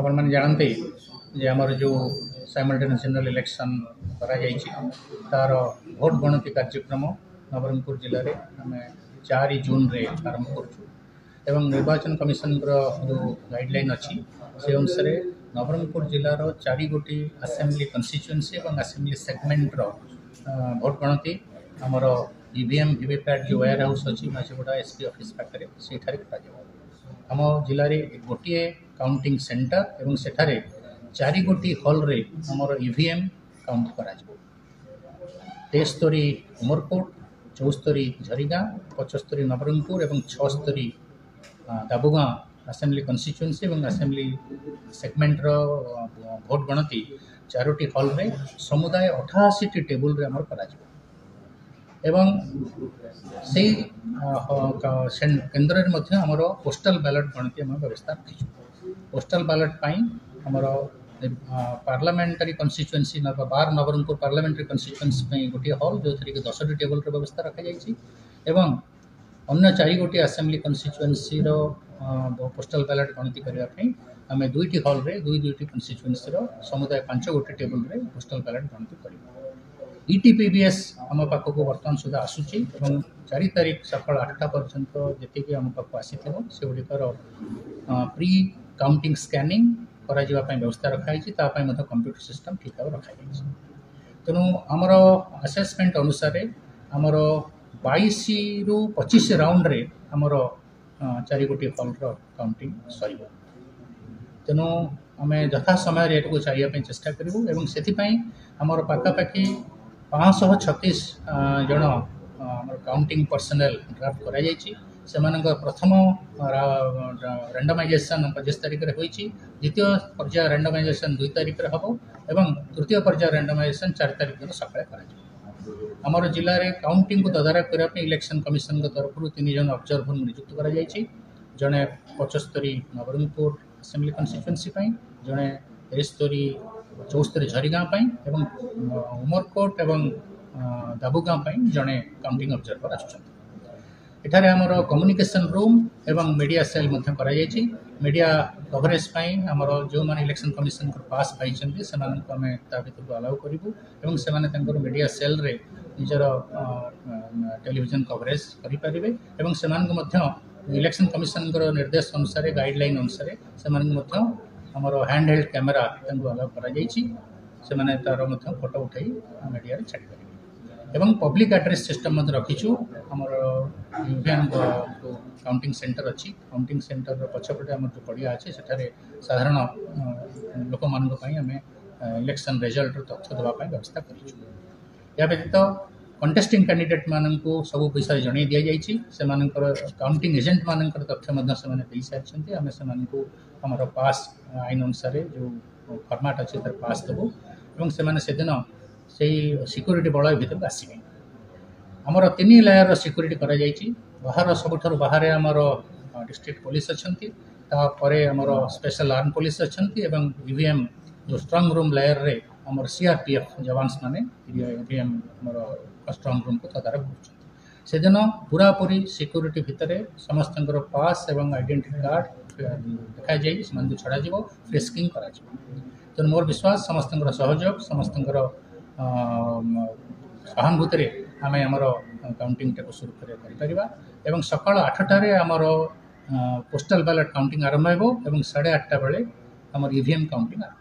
आपण मैंने जानते जे आमर जो साइमल्टेनियस जनरल इलेक्शन करा तार भोट गणति कार्यक्रम नवरंगपुर जिले में आम 4 जून रे आरंभ करूँ निर्वाचन कमिशन जो गाइडलाइन अच्छी से अनुसार नवरंगपुर जिलार 4 गोटी आसेम्बली कन्स्टिट्युएंसी और आसेम्बली सेगमेंटर भोट गणति आमर ईवीएम वीवीपैट जो वेयर हाउस अच्छी माछीगुड़ा एसपी ऑफिस पाखे से आम जिले में गोटे काउंटिंग सेंटर एवं सेठारे 4 गोटी हॉल रे आमर ईवीएम काउंट करा 73 उमरकोट 74 झरीगाँ 75 नवरंगपुर और 76 दाबुगाँ आसेम्बली कन्स्टिट्युएंसी और आसेम्बली सेगमेंटर भोट गणति 4टी हॉल रे समुदाय 88 टेबुल रे आमर करा एवं से केन्द्र में आमर पोस्टल बैलेट गणति आम व्यवस्था रखी पोस्टल बैलेट आमर पार्लियामेंटारी कन्स्टिट्युएंसी 12 नवरंगपुर पार्लियामेंटारी कन्स्टिट्युएंसी गोटे हॉल जो थी 10टी टेबुल व्यवस्था रखी एवं अन्य 4 गोटी आसेम्बली कन्स्टिट्युएंसी पोस्टल बैलेट गणति करने आम 2टी हॉल रे 2टी कन्स्टिट्युएंसी समुदाय 5 गोटी टेबुल रे पोस्टल बैलेट गणति कर ईटीपीबीएस आम पाखक बर्तमान सुधा आसूची 4 तारीख सकाल 8टा पर्यंत जी आम पाक आसी से गुड़िकर प्री काउंटिंग स्कैनिंग करा व्यवस्था रखाई कंप्यूटर सिस्टम ठीक भाव रखाई तेणु आमर असेसमेंट अनुसार आमर 22 रु 25 राउंड रे आमर 4 गोटी हॉल काउंटिंग सर तेणु आम यथा समय एटू चाहिए चेष्टा करूँ और से आमर पाखापाखि 536 जन काउंटिंग पर्सनल ड्राफ्ट करा प्रथम रैंडमाइजेशन 25 तारीख में होती द्वितीय पर्याय रैंडमाइजेशन 2 तारीख में हम और तृतीय पर्याय रैंडमाइजेशन 4 तारीख दिन सकाଳେ आमर जिले में काउंटिंग को तदारख करने इलेक्शन कमिशन तरफ 3 जन ऑब्जर्वर नियुक्त कर जड़े 75 नवरंगपुर आसेम्बली कन्स्टिट्युएंसी जड़े 74 झरीगाँ एवं उमरकोट एवं दाबुगाँ जड़े काउंटिंग ऑब्जर्वर आठारे आमर कम्युनिकेशन रूम एवं मीडिया सेल मीडिया कवरेज आमर जो मैंने इलेक्शन कमिशन पास पाई से आम भर को अलाउ करूँ से मीडिया सेल रे निजर टेलीविजन कवरेज करेंगे और से इलेक्शन कमिशन निर्देश अनुसार गाइडलाइन अनुसार से आमर हैंड हेल्ड कैमेरा अलाउ कर तार फोटो उठाई मीडिया छाड़ी एवं पब्लिक एड्रेस सिस्टम रखीचु आमर यूनियन जो काउंटिंग सेंटर अच्छी काउंटिंग सेंटर पछपटे आम जो पड़िया अच्छे सेठारे साधारण लोक मानक इलेक्शन रिजल्ट तथ्य देवाई व्यवस्था करूँ या व्यतीत कंटेस्टिंग कैंडिडेट मानक सब विषय जन दि जाकर काउंटिंग एजेंट मान तथ्य से सारी आम से आमर पास आईन अनुसार जो फर्माट अच्छे पास देवु और से दिन से सिक्यूरीटी बलय भर आसवे आमर 3 लेयर सिक्यूरीटी करा बाहर सबुठ बाहर आमर डिस्ट्रिक्ट पुलिस अच्छा आमर स्पेशल आर्म पुलिस अच्छा ईवीएम जो स्ट्रांग रूम लेयर रे आमर सीआरपीएफ जवान्स माने ईवीएम आमर स्ट्रांग रूम को तदारख कर पूरा पूरी सिक्यूरीटी भितर समस्त पास एवं आइडेंटिटी कार्ड देखा जाए छड़ा फ्रिस्किंग करा तेणु मोर विश्वास समस्त सहयोग समस्त सहानुभूति आम आमर काउंटिंग टाक सुरक्षित कर सकाल 8टारे आमर पोस्टल बैलेट काउंटिंग आरंभ हो 8:30 बेले आमर ईवीएम काउंटिंग आरंभ